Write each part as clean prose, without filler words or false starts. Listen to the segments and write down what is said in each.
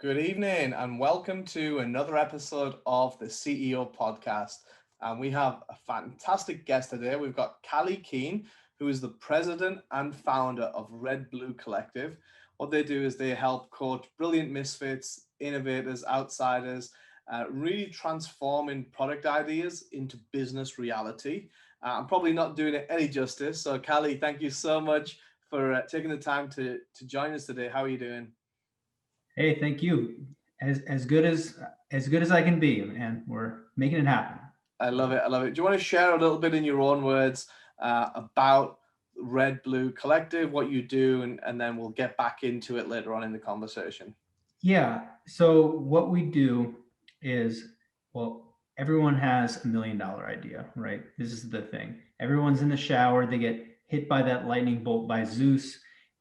Good evening and welcome to another episode of the CEO podcast. And we have a fantastic guest today. We've got Callye, who is the president and founder of Red Blue Collective. What they do is they help coach brilliant misfits, innovators, outsiders, really transforming product ideas into business reality. I'm probably not doing it any justice. So Callye, thank you so much for taking the time to join us today. How are you doing? Hey, thank you. As good as I can be, and we're making it happen. I love it. I love it. Do you want to share a little bit in your own words about Red Blue Collective, what you do, and then we'll get back into it later on in the conversation. Yeah. So what we do is, well, everyone has $1 million idea, right? This is the thing. Everyone's in the shower, they get hit by that lightning bolt by Zeus,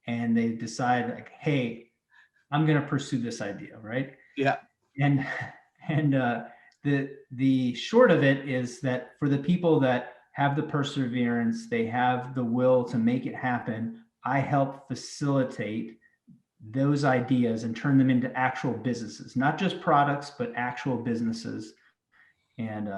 and they decide like, hey, I'm going to pursue this idea, right? Yeah. And and the short of it is that for the people that have the perseverance, they have the will to make it happen. I help facilitate those ideas and turn them into actual businesses, not just products, but actual businesses. And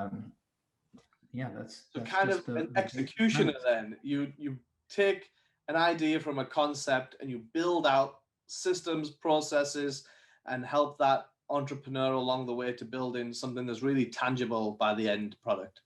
yeah, So that's kind just of the an basic executioner premise. then. You take an idea from a concept and you build out systems, processes, and help that entrepreneur along the way to building something that's really tangible by the end product.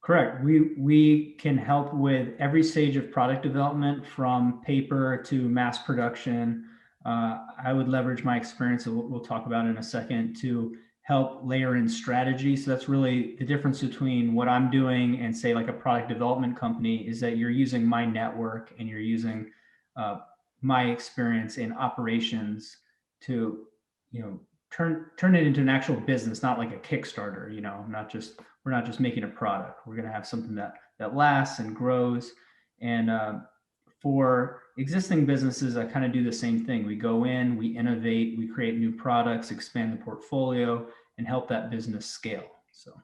Correct. We can help with every stage of product development, from paper to mass production. I would leverage my experience that we'll talk about in a second to help layer in strategy. So that's really the difference between what I'm doing and, say, like a product development company, is that you're using my network and you're using uh, my experience in operations to, turn it into an actual business, not like a Kickstarter. Not just we're not just making a product. We're going to have something that lasts and grows. And for existing businesses, I kind of do the same thing. We go in, we innovate, we create new products, expand the portfolio, and help that business scale. So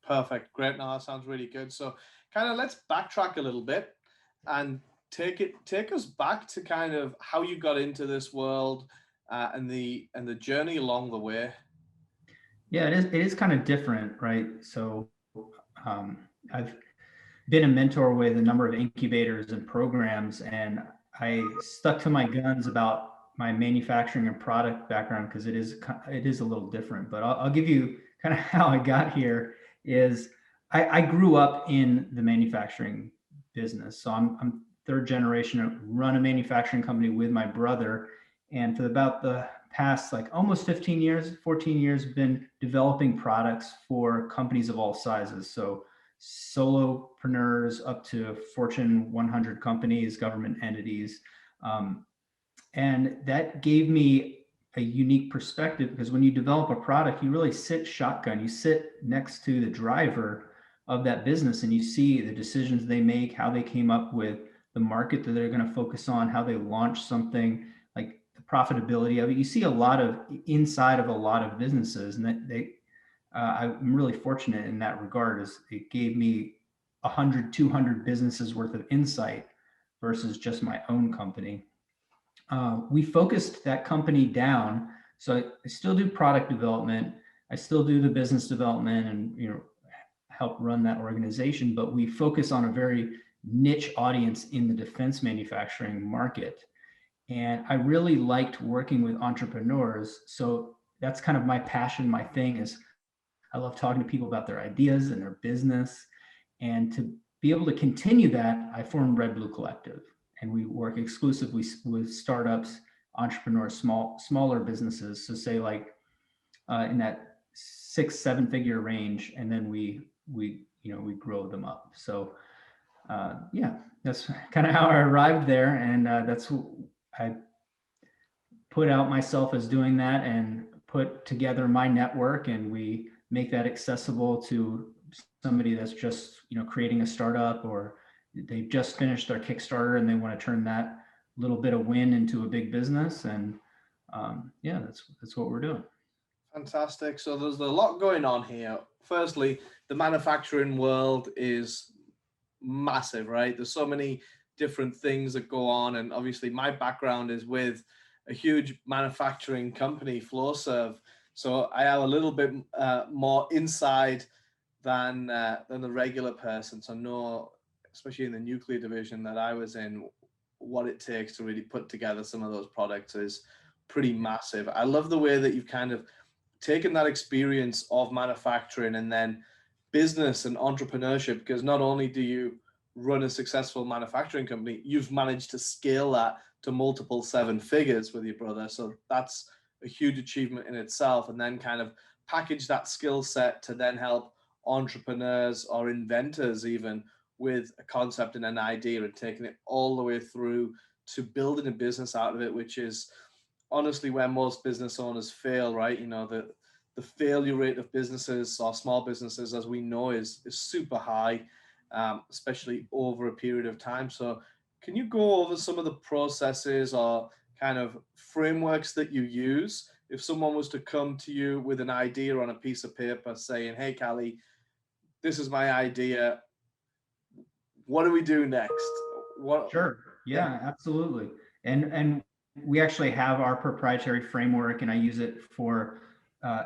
Perfect. Great. Now that sounds really good. So kind of let's backtrack a little bit and take us back to kind of how you got into this world and the journey along the way. yeah, it is kind of different, right? So I've been a mentor with a number of incubators and programs, and I stuck to my guns about my manufacturing and product background because it is a little different. But I'll give you kind of how I got here. Is I grew up in the manufacturing business, so I'm third generation to run a manufacturing company with my brother, and for about the past like almost 15 years, 14 years, been developing products for companies of all sizes. So solopreneurs up to Fortune 100 companies, government entities. And that gave me a unique perspective, because when you develop a product, you really sit shotgun. You sit next to the driver of that business and you see the decisions they make, how they came up with the market that they're going to focus on, how they launch something, like the profitability of it. You see a lot of inside of a lot of businesses, and that I'm really fortunate in that regard, is it gave me 100, 200 businesses worth of insight versus just my own company. We focused that company down. So I still do product development. I still do the business development and, help run that organization, but we focus on a very niche audience in the defense manufacturing market. And I really liked working with entrepreneurs. So that's kind of my passion. My thing is I love talking to people about their ideas and their business. And to be able to continue that, I formed Red Blue Collective. And we work exclusively with startups, entrepreneurs, smaller businesses. So say like in that 6-7 figure range, and then we grow them up. So yeah, that's kind of how I arrived there, and that's I put out myself as doing that and put together my network, and we make that accessible to somebody that's just creating a startup, or they've just finished their Kickstarter and they want to turn that little bit of win into a big business. And yeah, that's what we're doing. Fantastic. So there's a lot going on here. Firstly, the manufacturing world is massive, right? There's so many different things that go on. And obviously my background is with a huge manufacturing company, Flowserve. So I have a little bit more inside than the regular person. So know, especially in the nuclear division that I was in, what it takes to really put together some of those products is pretty massive. I love the way that you've kind of taken that experience of manufacturing and then business and entrepreneurship, because not only do you run a successful manufacturing company, you've managed to scale that to multiple seven figures with your brother. So that's a huge achievement in itself. And then kind of package that skill set to then help entrepreneurs or inventors even with a concept and an idea, and taking it all the way through to building a business out of it, which is honestly where most business owners fail, right? You know, the failure rate of businesses or small businesses, as we know, is super high, especially over a period of time. So can you go over some of the processes or kind of frameworks that you use if someone was to come to you with an idea on a piece of paper saying, hey, Callye, this is my idea. What do we do next? What? Sure. Yeah, absolutely. And we actually have our proprietary framework, and I use it for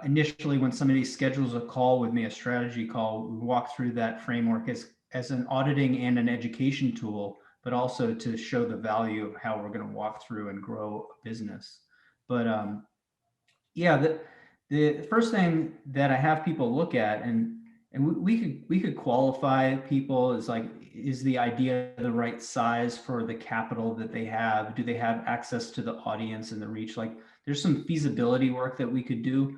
initially when somebody schedules a call with me, a strategy call, we walk through that framework as an auditing and an education tool, but also to show the value of how we're going to walk through and grow a business. But yeah, the first thing that I have people look at, and we could qualify people as like, is the idea the right size for the capital that they have? Do they have access to the audience and the reach? Like, there's some feasibility work that we could do,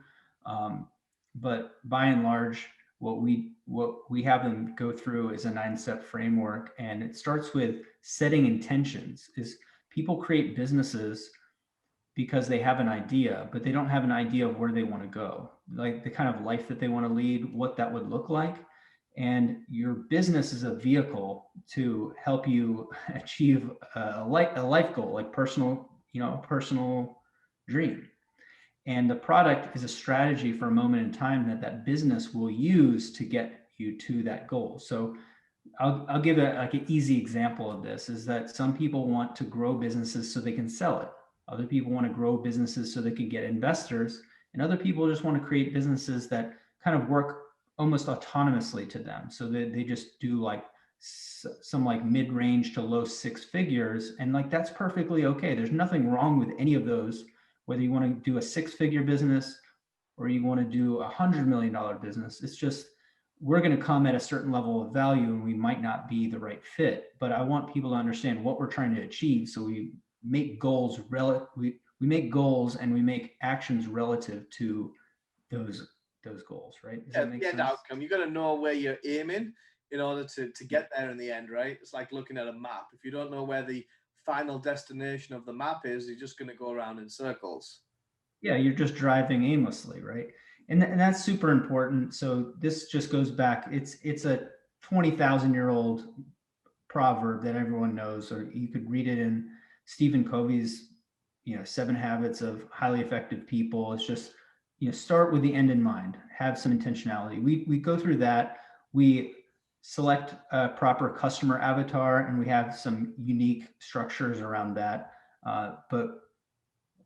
but by and large, what we have them go through is a 9-step framework, and it starts with setting intentions. Is people create businesses because they have an idea, but they don't have an idea of where they want to go, like the kind of life that they want to lead, what that would look like. And your business is a vehicle to help you achieve a life goal, like personal, personal dream. And the product is a strategy for a moment in time that business will use to get you to that goal. So I'll give like an easy example of this is that some people want to grow businesses so they can sell it. Other people want to grow businesses so they can get investors. And other people just want to create businesses that kind of work almost autonomously to them. So they just do like some like mid-range to low 6 figures. And like, that's perfectly okay. There's nothing wrong with any of those, whether you want to do a 6-figure business or you want to do $100 million business. It's just, we're going to come at a certain level of value and we might not be the right fit, but I want people to understand what we're trying to achieve. So we make goals we make goals and we make actions relative to those goals, right? Does that make The end sense? outcome. You got to know where you're aiming in order to get there in the end, right? It's like looking at a map. If you don't know where the final destination of the map is, you're just going to go around in circles. Yeah, you're just driving aimlessly, right? And that's super important. So this just goes back. It's a 20,000-year-old proverb that everyone knows, or you could read it in Stephen Covey's, 7 Habits of Highly Effective People. It's just, start with the end in mind, have some intentionality. We go through that. We select a proper customer avatar, and we have some unique structures around that. But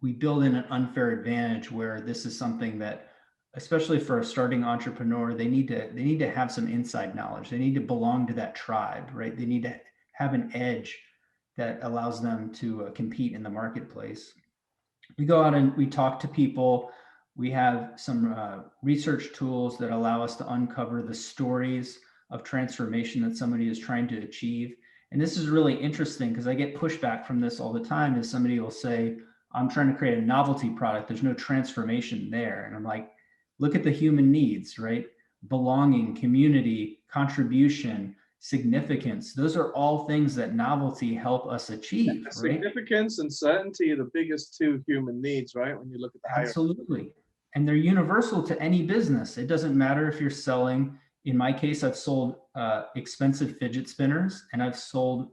we build in an unfair advantage where this is something that, especially for a starting entrepreneur, they need to have some inside knowledge. They need to belong to that tribe, right? They need to have an edge that allows them to compete in the marketplace. We go out and we talk to people. We have some research tools that allow us to uncover the stories of transformation that somebody is trying to achieve. And this is really interesting because I get pushback from this all the time. Is somebody will say, I'm trying to create a novelty product. There's no transformation there. And I'm like, look at the human needs, right? Belonging, community, contribution, significance. Those are all things that novelty help us achieve, right? Significance and certainty are the biggest 2 human needs, right? When you look at the hierarchy. Absolutely. And they're universal to any business. It doesn't matter if you're selling, in my case, I've sold expensive fidget spinners and I've sold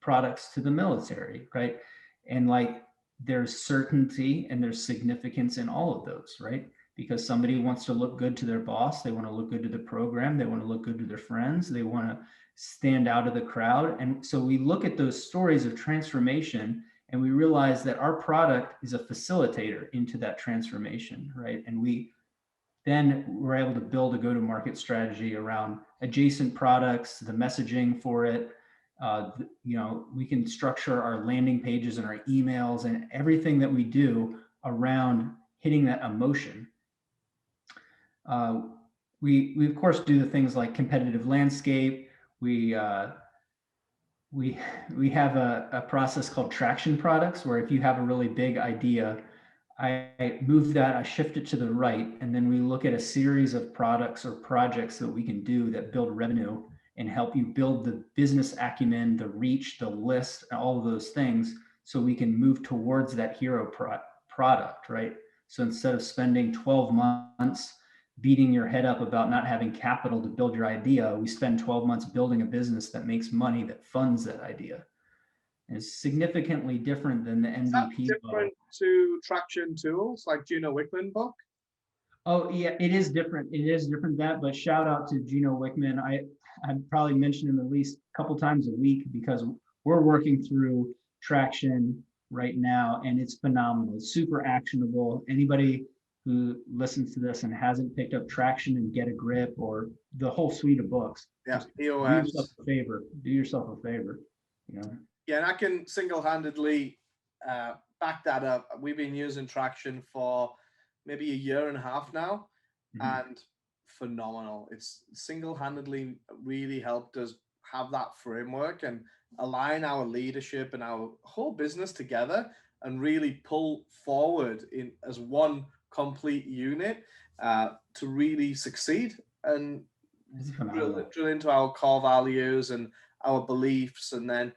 products to the military, right? And like, there's certainty and there's significance in all of those, right? Because somebody wants to look good to their boss, they want to look good to the program, they want to look good to their friends, they want to stand out of the crowd. And so we look at those stories of transformation And we realized that our product is a facilitator into that transformation, right? And we then were able to build a go-to-market strategy around adjacent products, the messaging for it. We can structure our landing pages and our emails and everything that we do around hitting that emotion. We of course do the things like competitive landscape. We have a process called traction products, where if you have a really big idea, I move that, I shift it to the right, and then we look at a series of products or projects that we can do that build revenue and help you build the business acumen, the reach, the list, all of those things, so we can move towards that hero product, right? So instead of spending 12 months beating your head up about not having capital to build your idea, we spend 12 months building a business that makes money, that funds that idea. And it's significantly different than the MVP. Is that different to traction tools like Gino Wickman book? Oh yeah, it is different. It is different that, but shout out to Gino Wickman. I probably mention him at least a couple times a week because we're working through traction right now, and it's phenomenal. It's super actionable. Anybody who listens to this and hasn't picked up traction and Get a Grip or the whole suite of books, yeah, do yourself a favor. Do yourself a favor. You know. Yeah, and I can single-handedly back that up. We've been using traction for maybe a year and a half now, and phenomenal. It's single-handedly really helped us have that framework and align our leadership and our whole business together and really pull forward in as one complete unit to really succeed and drill into our core values and our beliefs, and then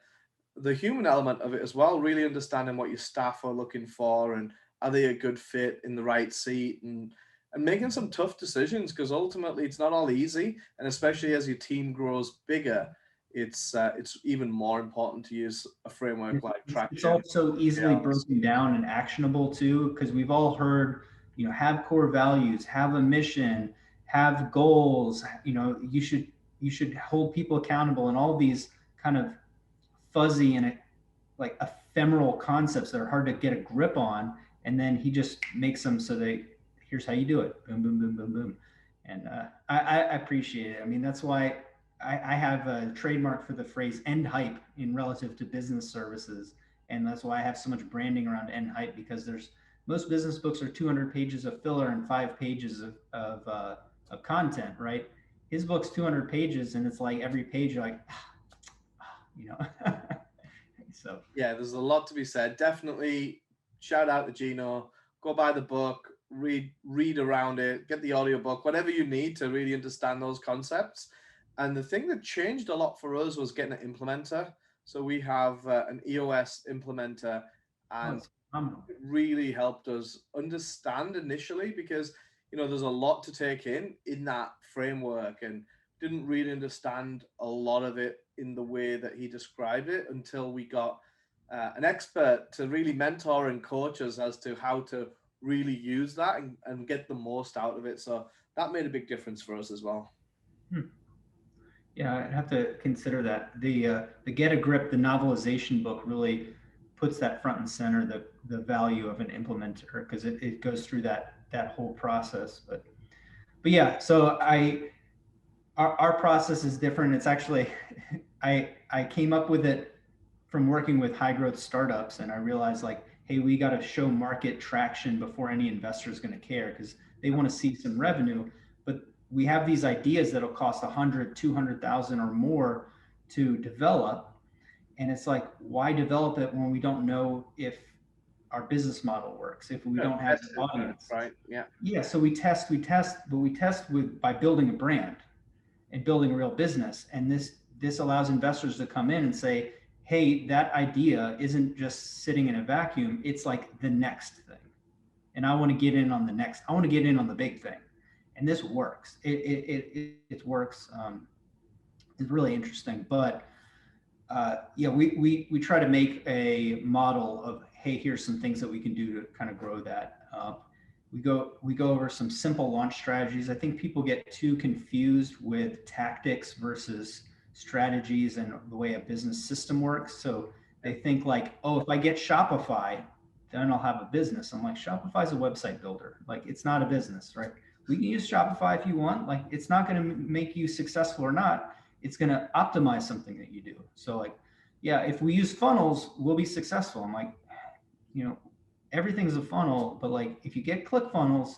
the human element of it as well, really understanding what your staff are looking for and are they a good fit in the right seat, and making some tough decisions, because ultimately it's not all easy, and especially as your team grows bigger, it's even more important to use a framework like traction. It's also easily broken down and actionable too, because we've all heard, have core values, have a mission, have goals, you should hold people accountable, and all these kind of fuzzy and like ephemeral concepts that are hard to get a grip on. And then he just makes them so here's how you do it. Boom, boom, boom, boom, boom. And I appreciate it. I mean, that's why I have a trademark for the phrase end hype in relative to business services. And that's why I have so much branding around end hype, because most business books are 200 pages of filler and 5 pages of content, right? His book's 200 pages, and it's like every page you're like, So yeah, there's a lot to be said. Definitely shout out to Gino. Go buy the book, read around it, get the audiobook, whatever you need to really understand those concepts. And the thing that changed a lot for us was getting an implementer. So we have an EOS implementer, and it really helped us understand initially, because there's a lot to take in that framework, and didn't really understand a lot of it in the way that he described it until we got an expert to really mentor and coach us as to how to really use that and get the most out of it. So that made a big difference for us as well. Yeah, I'd have to consider that. The Get a Grip, the novelization book, really puts that front and center, the value of an implementer, because it goes through that whole process. But yeah, so our process is different. It's actually, I came up with it from working with high growth startups, and I realized like, hey, we got to show market traction before any investor is going to care, because they want to see some revenue. But we have these ideas that'll cost 100, 200,000 or more to develop. And it's like, why develop it when we don't know if our business model works, if we don't have an audience? Right. Yeah. Yeah. So we test, but we test by building a brand and building a real business. And this allows investors to come in and say, hey, that idea isn't just sitting in a vacuum. It's like the next thing. And I want to get in on the next. I want to get in on the big thing. And this works. It works. It's really interesting. But we try to make a model of, hey, here's some things that we can do to kind of grow that. We go over some simple launch strategies. I think people get too confused with tactics versus strategies and the way a business system works. So They think like, oh, if I get Shopify, then I'll have a business. I'm like, Shopify's a website builder. Like, it's not a business, right? We can use Shopify if you want. Like, it's not going to make you successful or not. It's going to optimize something that you do. So like, yeah, if we use funnels, we'll be successful. I'm like, you know, everything's a funnel, but like if you get ClickFunnels,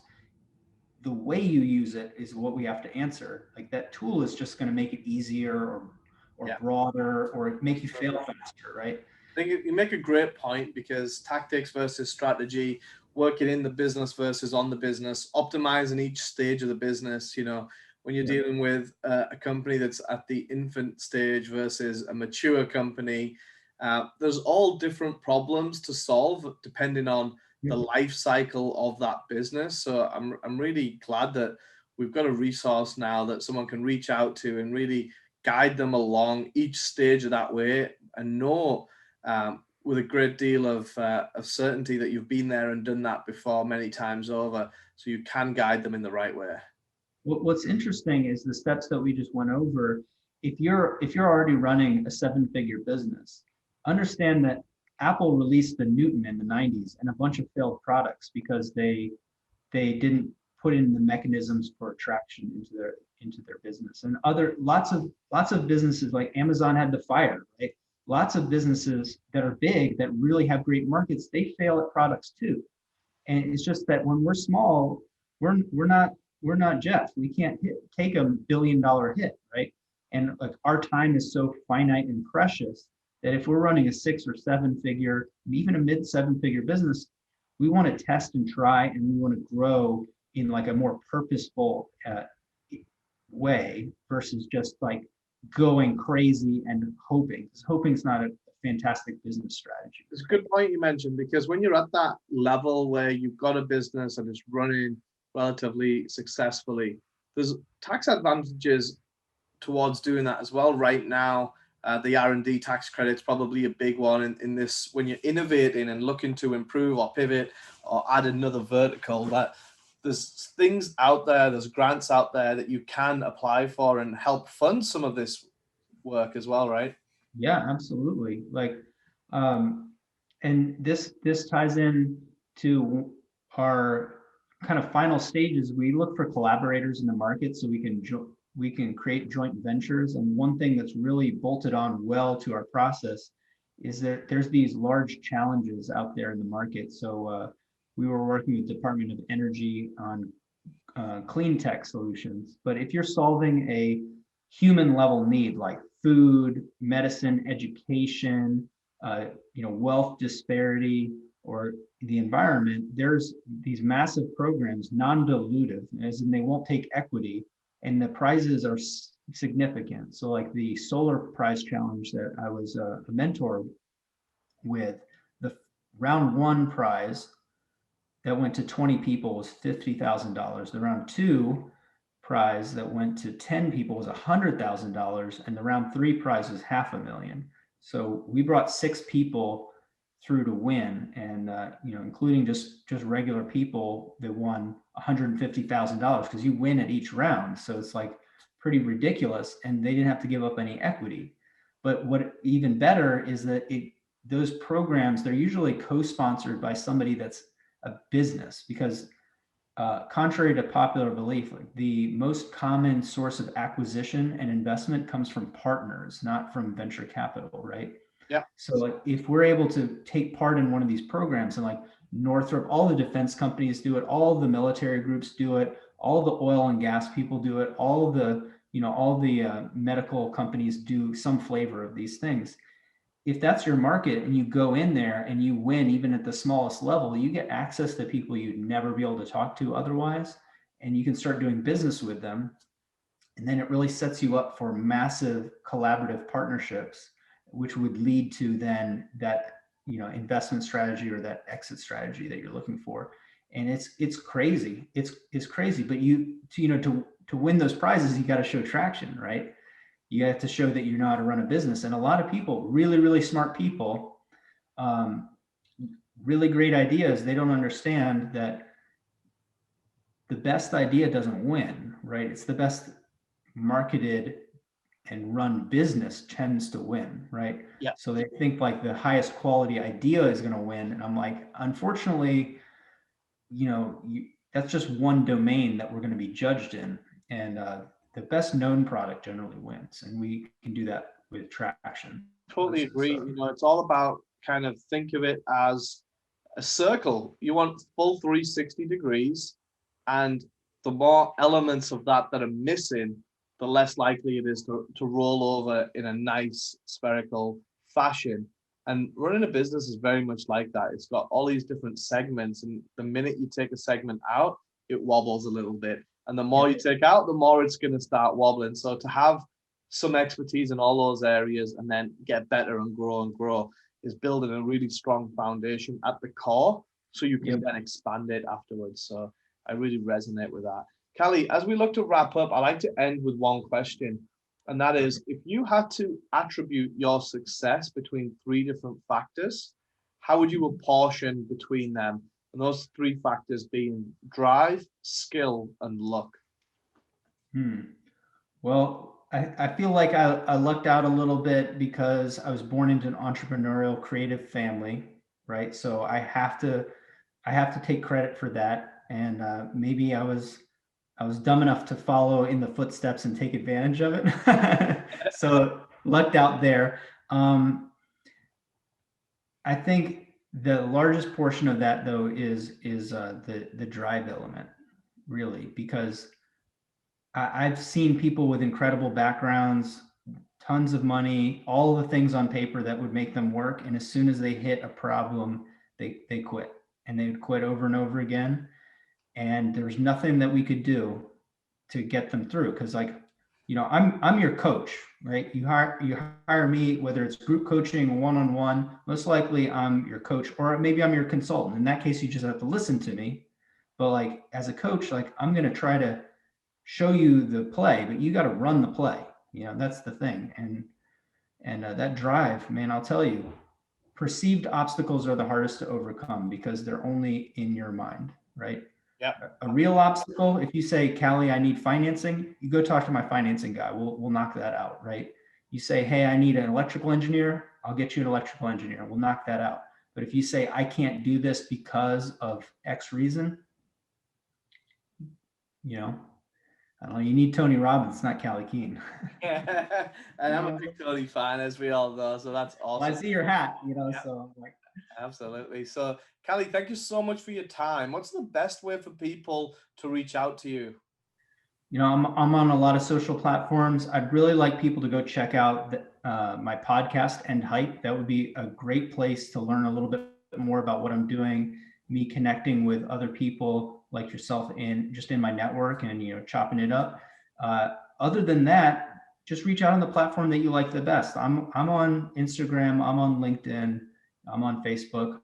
the way you use it is what we have to answer. Like that tool is just going to make it easier or Yeah. broader or make you fail faster, right? I think you make a great point, because tactics versus strategy, working in the business versus on the business, optimizing each stage of the business. You know, when you're dealing with a company that's at the infant stage versus a mature company, there's all different problems to solve depending on the life cycle of that business. So I'm really glad that we've got a resource now that someone can reach out to and really guide them along each stage of that way, and know with a great deal of certainty that you've been there and done that before many times over, so you can guide them in the right way. What's interesting is the steps that we just went over. If you're already running a 7-figure business, understand that Apple released the Newton in the 90s and a bunch of failed products because they didn't put in the mechanisms for attraction into their business. And other lots of businesses like Amazon had to fire, right? Lots of businesses that are big that really have great markets, they fail at products too. And it's just that when we're small, we're not Jeff. We can't take $1 billion hit, right? And like our time is so finite and precious that if we're running a 6 or 7-figure, even a mid 7-figure business, we want to test and try, and we want to grow in like a more purposeful way versus just like going crazy and hoping. Because hoping's not a fantastic business strategy. It's a good point you mentioned, because when you're at that level where you've got a business and it's running relatively successfully, there's tax advantages towards doing that as well. Right now, the R&D tax credit's probably a big one in this, when you're innovating and looking to improve or pivot or add another vertical. That there's things out there, there's grants out there that you can apply for and help fund some of this work as well, right? Yeah, absolutely. Like, and this ties in to our kind of final stages. We look for collaborators in the market so we can create joint ventures. And one thing that's really bolted on well to our process is that there's these large challenges out there in the market. So we were working with Department of Energy on clean tech solutions. But if you're solving a human level need like food, medicine, education, wealth disparity, or the environment, there's these massive programs, non-dilutive, as in they won't take equity, and the prizes are significant. So like the solar prize challenge that I was a mentor with, the round 1 prize that went to 20 people was $50,000. The round 2 prize that went to 10 people was $100,000, and the round 3 prize was $500,000. So we brought 6 people through to win, and including just regular people that won $150,000 because you win at each round. So it's like pretty ridiculous, and they didn't have to give up any equity. But what even better is that those programs, they're usually co-sponsored by somebody that's a business, because contrary to popular belief, like the most common source of acquisition and investment comes from partners, not from venture capital, right? Yeah. So like if we're able to take part in one of these programs, and like Northrop, all the defense companies do it, all the military groups do it, all the oil and gas people do it, all the medical companies do some flavor of these things. If that's your market and you go in there and you win, even at the smallest level, you get access to people you'd never be able to talk to otherwise, and you can start doing business with them. And then it really sets you up for massive collaborative partnerships, which would lead to then that investment strategy or that exit strategy that you're looking for. And it's crazy. It's crazy. But to win those prizes, you got to show traction, right? You have to show that you know how to run a business. And a lot of people, really, really smart people, really great ideas, they don't understand that the best idea doesn't win, right? It's the best marketed and run business tends to win, right? Yeah. So they think like the highest quality idea is going to win. And I'm like, unfortunately, that's just one domain that we're going to be judged in. And the best known product generally wins. And we can do that with traction. Totally agree. It's all about kind of think of it as a circle. You want full 360 degrees, and the more elements of that are missing, the less likely it is to roll over in a nice spherical fashion. And running a business is very much like that. It's got all these different segments, and the minute you take a segment out, it wobbles a little bit. And the more you take out, the more it's going to start wobbling. So to have some expertise in all those areas and then get better and grow is building a really strong foundation at the core, so you can then expand it afterwards. So I really resonate with that. Callye, as we look to wrap up, I like to end with one question, and that is, if you had to attribute your success between 3 different factors, how would you apportion between them? And those 3 factors being drive, skill, and luck. Well, I feel like I lucked out a little bit because I was born into an entrepreneurial creative family, right? So I have to take credit for that. And maybe I was dumb enough to follow in the footsteps and take advantage of it. So lucked out there. I think the largest portion of that though is the drive element, really, because I've seen people with incredible backgrounds, tons of money, all the things on paper that would make them work. And as soon as they hit a problem, they quit, and they would quit over and over again. And there's nothing that we could do to get them through. Cause like, I'm your coach, right? You hire me, whether it's group coaching, one-on-one, most likely I'm your coach, or maybe I'm your consultant. In that case, you just have to listen to me. But like, as a coach, like I'm going to try to show you the play, but you got to run the play. That's the thing. And that drive, man, I'll tell you, perceived obstacles are the hardest to overcome because they're only in your mind, right? Yeah. A real obstacle, if you say, Callye, I need financing, you go talk to my financing guy. We'll knock that out, right? You say, hey, I need an electrical engineer, I'll get you an electrical engineer. We'll knock that out. But if you say, I can't do this because of X reason, I don't know, you need Tony Robbins, not Callie Keen. And I'm a big Tony fan, as we all know, so that's awesome. Well, I see your hat, so I'm like. Absolutely. So, Callye, thank you so much for your time. What's the best way for people to reach out to you? I'm on a lot of social platforms. I'd really like people to go check out my podcast, And Hype. That would be a great place to learn a little bit more about what I'm doing, me connecting with other people like yourself in my network and, chopping it up. Other than that, just reach out on the platform that you like the best. I'm on Instagram, I'm on LinkedIn, I'm on Facebook.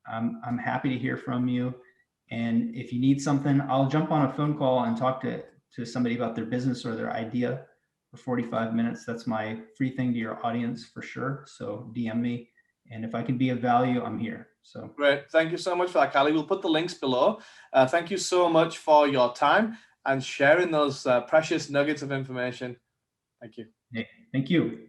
I'm happy to hear from you. And if you need something, I'll jump on a phone call and talk to somebody about their business or their idea for 45 minutes. That's my free thing to your audience for sure. So DM me. And if I can be of value, I'm here. So great. Thank you so much for that, Callye. We'll put the links below. Thank you so much for your time and sharing those precious nuggets of information. Thank you. Hey, thank you.